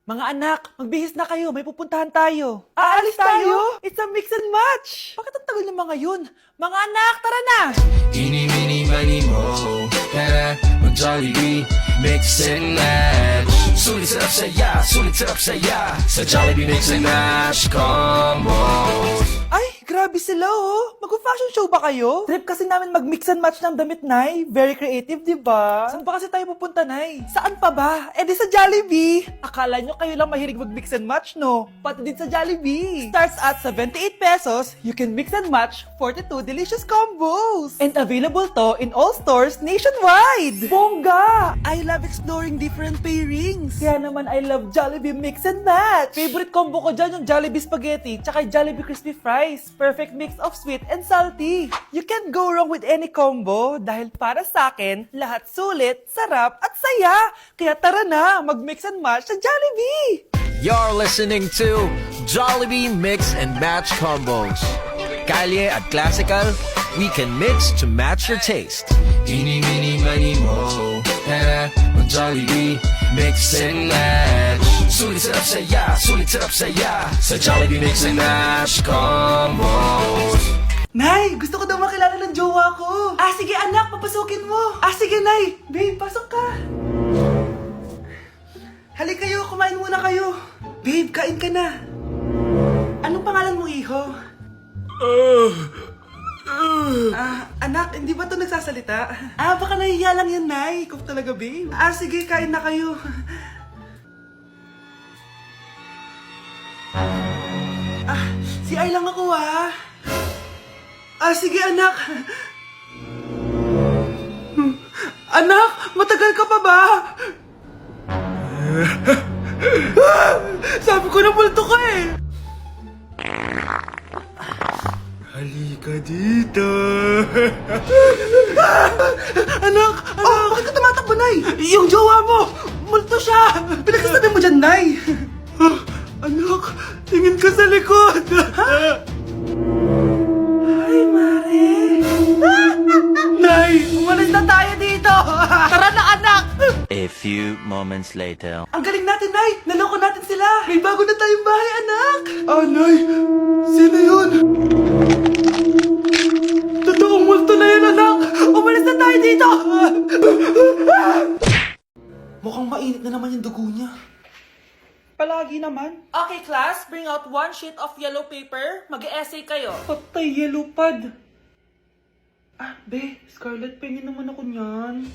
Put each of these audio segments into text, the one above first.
Mga anak, magbihis na kayo. May pupuntahan tayo. Aalis tayo? It's a mix and match. Bakit ang tagal ng mga yun? Mga anak, tara na! Eeny, meeny, miny, mo. Tara, mag-Jollibee, mix and match. Sulit sarap saya. Sa Jollibee mix and match combo. Ay, grabe sila oh. Mag-fashion show ba kayo? Trip kasi namin mag-mix and match ng damit, Nay. Very creative, di ba? Saan pa kasi tayo pupunta, Nay? Saan pa ba? Eh di sa Jollibee. Akala nyo kayo lang mahilig mag-mix and match, no? Pati din sa Jollibee. Starts at 78 pesos, you can mix and match 42 delicious combos. And available to in all stores nationwide. Bongga! I love exploring different pairings. Kaya naman I love Jollibee mix and match. Favorite combo ko dyan yung Jollibee spaghetti tsaka Jollibee crispy fries. Perfect mix of sweet and salty. You can't go wrong with any combo dahil para sa akin, lahat sulit, sarap at saya. Kaya tara na, mag-mix and match sa Jollibee! You're listening to Jollibee Mix and Match Combos. Kalye at Classical, we can mix to match your taste. Eeny, meeny, miny, mo. Tara, mag-Jollibee, mix and match. Sulit sarap saya. Sa Jollibee mix and match combo. Nay, gusto ko daw makilala ng jowa ko. Sige anak, papasukin mo. Sige Nay. Babe, pasok ka. Halika kayo, kumain muna kayo. Babe, kain ka na. Anong pangalan mo, iho? Anak, hindi ba ito nagsasalita? Baka nahihiya lang yan, Nay. Ikaw talaga, babe. Sige, kain na kayo. Si Ay lang ako, sige, anak. Anak, matagal ka pa ba? Sabi ko na multo ka eh. Halika dito. Anak! Bakit ka tumatakbo, Nay? Yung jowa mo! Multo siya! Pinagsasabi mo dyan, Nay! Anak, tingin ka sa likod! Ay, Mare! Nay, umalis na tayo dito! Tara na, anak! A few moments later. Ang galing natin, Nay! Naloko natin sila! May bago na tayong bahay, anak! Nay! Sino yun? Totoong multo na yun, anak! Umalis na tayo dito! Mukhang mainit na naman yung dugo niya. Palagi naman. Okay, class. Bring out one sheet of yellow paper. Mag-essay kayo. Patay, yellow pad. Be, Scarlett, pengin naman ako niyan.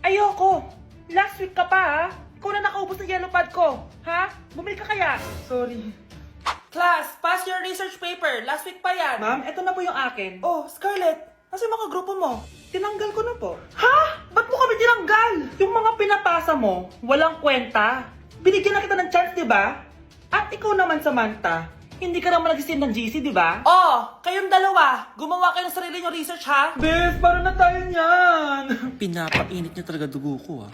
Ayoko. Last week ka pa, Ikaw na nakaubos ng yellow pad ko. Ha? Bumili ka kaya? Sorry. Class, pass your research paper. Last week pa yan. Ma'am, eto na po yung akin. Oh, Scarlett. Kasi mga grupo mo. Tinanggal ko na po. Ha? Ba't mo kami tinanggal? Yung mga pinapasa mo, walang kwenta. Binigyan na kita ng chance, di ba? At ikaw naman, Samantha, hindi ka naman nag-send ng GC, di ba? Oh, kayong dalawa. Gumawa kayo ng sarili nyo research, ha? Bes, paano na tayo niyan? Pinapainit niya talaga dugo ko,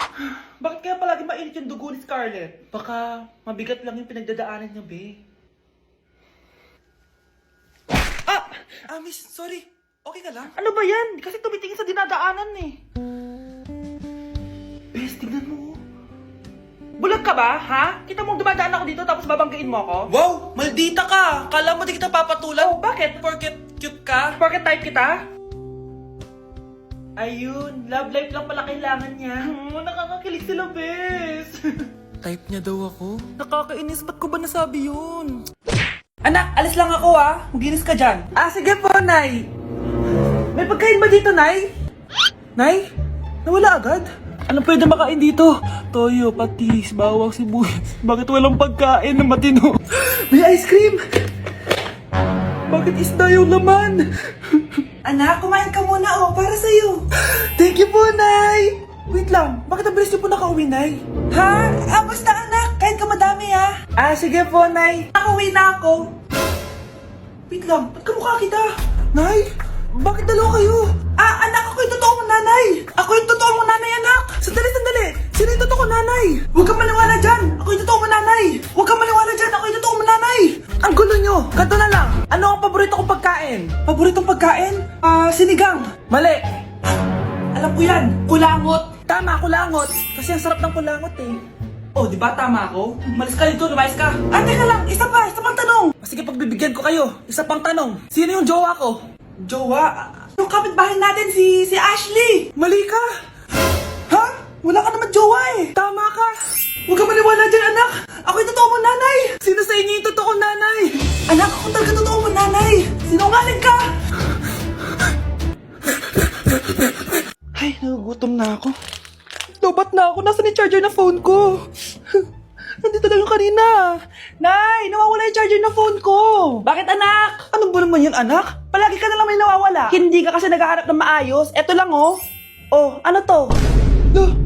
Bakit kaya palagi mainit yung dugo ni Scarlett? Baka mabigat lang yung pinagdadaanan niya, be. Miss, sorry. Okay ka lang? Ano ba yan? Kasi tumitingin sa dinadaanan eh. Bes, tignan mo. Bulag ka ba, ha? Kita mong dumadaan ako dito tapos babanggain mo ako? Wow! Maldita ka! Kala mo di kita papatulan? Oh, bakit? Porket cute ka? Porket type kita? Ayun, love life lang pala kailangan niya. Nakakakilig sila, bes. Type niya daw ako. Nakakainis, ba't ko ba nasabi yun? Anak, alis lang ako Maginis ka dyan. Sige po, Nay. May pagkain ba dito, Nay? Nay? Nawala agad? Anong pwede makain dito? Toyo, patis, bawang, sibuyas. Bakit walang pagkain na matino? May ice cream! Bakit isda yung laman? Anak, kumain ka muna para sa'yo. Thank you po, Nay! Wait lang, bakit ang bilis niyo po nakauwi, Nay? Ha? Basta anak, kain ka madami sige po, Nay. Nakauwi na ako. Wait lang, ba't kamukha kita? Nay, bakit dalawa kayo? Anak, ako yung totoo mong nanay. Ako yung totoo mong nanay, anak. Sandali. Sino yung totoo mong nanay? Huwag kang maniwala dyan. Ako yung totoo mong nanay. Huwag kang maniwala dyan. Ako yung totoo mong nanay. Ang gulo nyo. Ganto na lang. Ano ang paborito kong pagkain? Paboritong pagkain? Sinigang. Mali. Alam ko yan. Kulangot. Tama, kulangot. Kasi ang sarap ng kulangot eh. Oh, di ba tama ako? Malis ka dito, lumayas ka. Ah, teka lang, isa pang tanong. Sige, pagbibigyan ko kayo. Isa pang tanong. Sino yung jowa ko? Jowa? Yung kapitbahay natin, si Ashley. Mali ka. Ha? Wala ka naman jowa eh. Tama ka. Huwag ka maniwala dyan, anak. Ako yung totoo mong nanay. Sino sa inyo yung totoo nanay? Anak, ako talaga totoo mong nanay. Sinungaling ka. Ay, nagugutom na ako. Lobat na ako. Nasaan yung charger na phone ko? Nandito lang yung kanina. Nay, nawawala yung charger na phone ko. Bakit, anak? Ano ba naman yun, anak? Palagi ka na lang may nawawala. Hindi ka kasi naghahanap ng maayos. Eto lang, oh. Oh, ano to?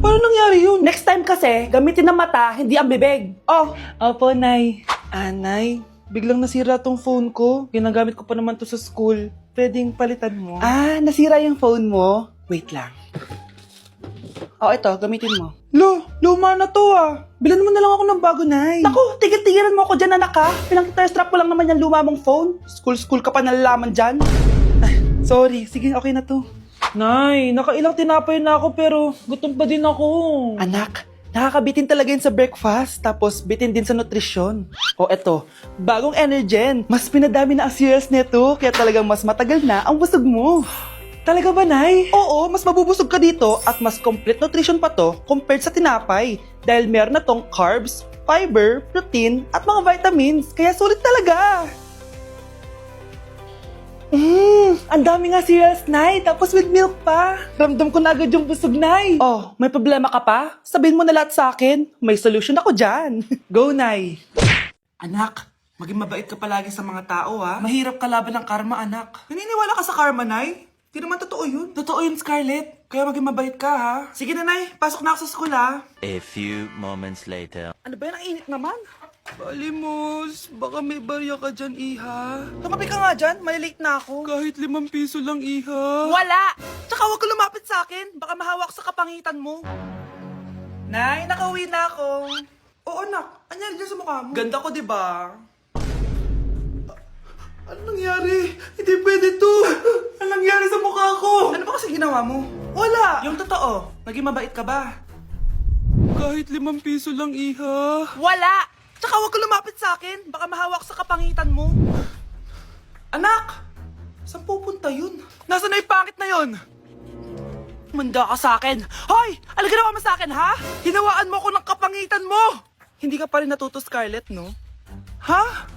Paano nangyari yun? Next time kasi, gamitin ang mata, hindi ang bibig. Oh. Opo, Nay. Nay, biglang nasira tong phone ko. Ginagamit ko pa naman to sa school. Pwedeng palitan mo. Ah, nasira yung phone mo? Wait lang. Oh, ito, gamitin mo. Luma na to ah. Bilan mo na lang ako ng bago, Nay. Naku, tigil-tigilan mo ako dyan, anak ha. Pinang-strap ko lang naman yung luma mong phone. School ka pa nalalaman dyan. Ay, sorry, sige, okay na to. Nay, nakailang tinapay na ako pero gutom pa din ako. Anak, nakakabitin talaga yun sa breakfast, tapos bitin din sa nutrisyon. O eto, bagong Energen. Mas pinadami na ang cereals nito, kaya talagang mas matagal na ang busog mo. Talaga ba, Nay? Oo, mas mabubusog ka dito at mas complete nutrition pa to compared sa tinapay. Dahil meron na tong carbs, fiber, protein, at mga vitamins. Kaya sulit talaga. Ang dami nga cereals, Nay. Tapos with milk pa. Ramdam ko na agad yung busog, Nay. Oh, may problema ka pa? Sabihin mo na lahat sa akin. May solution ako dyan. Go, Nay. Anak, maging mabait ka palagi sa mga tao, ha? Mahirap kalaban ng karma, anak. Naniniwala ka sa karma, Nay? Di naman totoo yun. Totoo yun, Scarlett. Kaya maging mabait ka, ha? Sige na, Nay. Pasok na ako sa school, ha? A few moments later. Ano ba yan? Ang init naman. Balimos, baka may barya ka dyan, Iha. Tumabi ka nga dyan, malilate na ako. Kahit 5 piso lang, Iha. Wala! Tsaka huwag ka lumapit sa akin, baka mahawak sa kapangitan mo. Nay, nakauwi na ako. Oo, anak. Anyari dyan sa mukha mo? Ganda ko, diba? Ano nangyari? Hindi pwede to. Ano nangyari sa mukha ko? Ano ba kasi ginawa mo? Wala! Yung totoo, naging mabait ka ba? Kahit 5 piso lang, Iha. Wala! Tsaka huwag ka lumapit sa akin. Baka mahawak sa kapangitan mo. Anak! Saan pupunta yun? Nasaan na yung pangit na yun? Manda ka sa akin. Hoy! Ano ginawa mo sa akin, ha? Hinawaan mo ako ng kapangitan mo! Hindi ka pa rin natuto, Scarlett, no? Ha?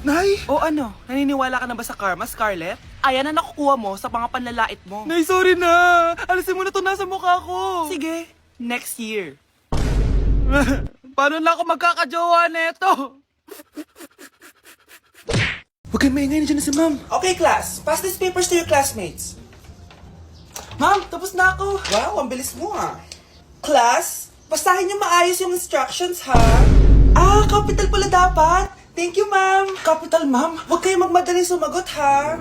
Nay? O ano? Naniniwala ka na ba sa karma, Scarlett? Ayan na nakukuha mo sa mga panlalait mo. Nay, sorry na! Alisin mo na to nasa mukha ko! Sige, next year. Paano na ako magkakajowa neto? Huwag kayo maingay, nandiyan na si Ma'am. Okay, class. Pass these papers to your classmates. Ma'am, tapos na ako. Wow, ang bilis mo ah. Class, basahin niyo maayos yung instructions ha. Ah, capital pala dapat. Thank you, ma'am. Capital, ma'am. Huwag kayo magmadaling sumagot, ha?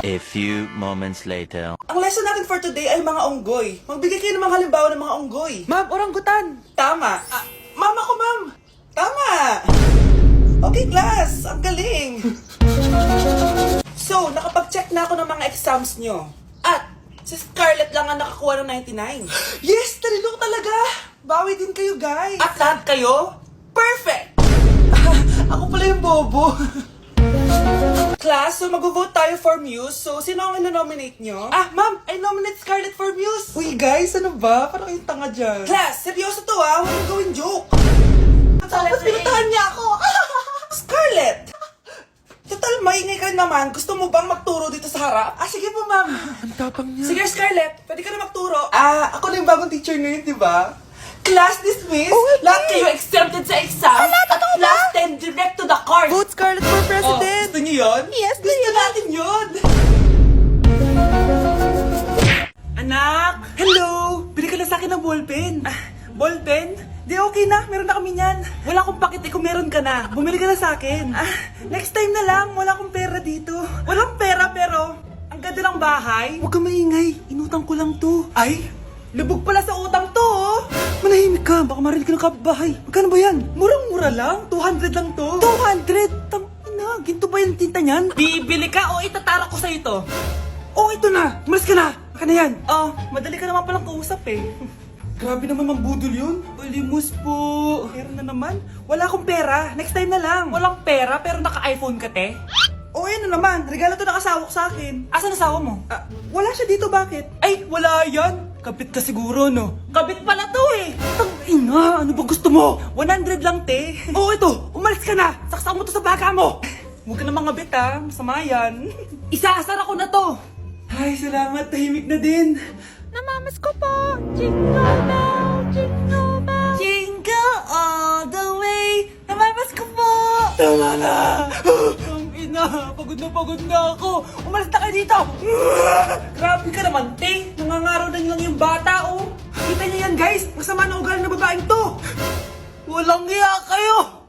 A few moments later. Ang lesson natin for today ay mga unggoy. Magbigay kayo ng mga halimbawa ng mga unggoy. Ma'am, oranggutan. Tama. Ma'am ako, ma'am. Tama. Okay, class. Ang galing. So, nakapag-check na ako ng mga exams nyo. At, si Scarlett lang ang nakakuha ng 99. Yes! Talino talaga! Bawi din kayo, guys. At lahat kayo? Perfect! Ako pala yung bobo. Class, so mag-vote tayo for Muse. So, sino ang ino-nominate nyo? Ah, ma'am, I nominate Scarlett for Muse. Uy, guys, ano ba? Parang yung tanga dyan. Class, seryoso to ha. Huwag mong gawin joke. Tapos pinuntahan niya ako. Scarlett! Total, maingay ka naman. Gusto mo bang magturo dito sa harap? Ah, sige po, ma'am. Ang tapang niya. Sige, Scarlett. Pwede ka na magturo. Ah, ako na yung bagong teacher ngayon, di ba? Class dismissed. Lahat kayo exempted sa exam. At class 10 direct to the court. Vote Scarlett for president. Gusto niyo yun? Yes, gusto natin yun. Anak! Hello! Bili ka na sa akin ng ballpen. Ballpen? Di okay na, meron na kami niyan. Wala akong pakit kung meron ka na. Bumili ka na sa akin. Next time na lang, wala akong pera dito. Walang pera pero, ang ganda ng bahay. Huwag ka maingay, inutang ko lang to. Ay, lubog pala sa utang to, oh. Manahimik ka, baka marinig ka ng kapitbahay. Magkano ba yan? Murang-mura lang, 200 lang to. 200? Tangina, ginto ba yung tinta niyan? Bibili ka o itatara ko sa ito? Oh, ito na! Umalis ka na! Baka na yan! Madali ka naman palang kausap eh. Grabe naman mambudol yun. Ulimus po. Pera na naman. Wala akong pera. Next time na lang. Walang pera pero naka-iPhone ka, te? Oh, yan na naman. Regalo to ng asawa ko sa akin. Asan asawa mo? Wala siya dito. Bakit? Ay, wala yan. Kabit ka siguro, no? Kabit pala to eh. Tangina, ano ba gusto mo? 100 lang, te. Oh, ito. Umalis ka na. Saksak mo to sa baka mo. Huwag ka na mga bit, ha. Masama yan. Isaasar ako na to. Ay, salamat. Tahimik na din. Namamas ko po. Jingle bell, jingle bell. Jingle all the way. Namamas ko po. Tama na. Ang ina, pagod na ako. Umalis na kayo dito. Grabe ka naman, te. Nangangaraw na lang yung bata, oh. Kita niyo yan, guys. Masama na ugali na babaeng to. Walang iya kayo.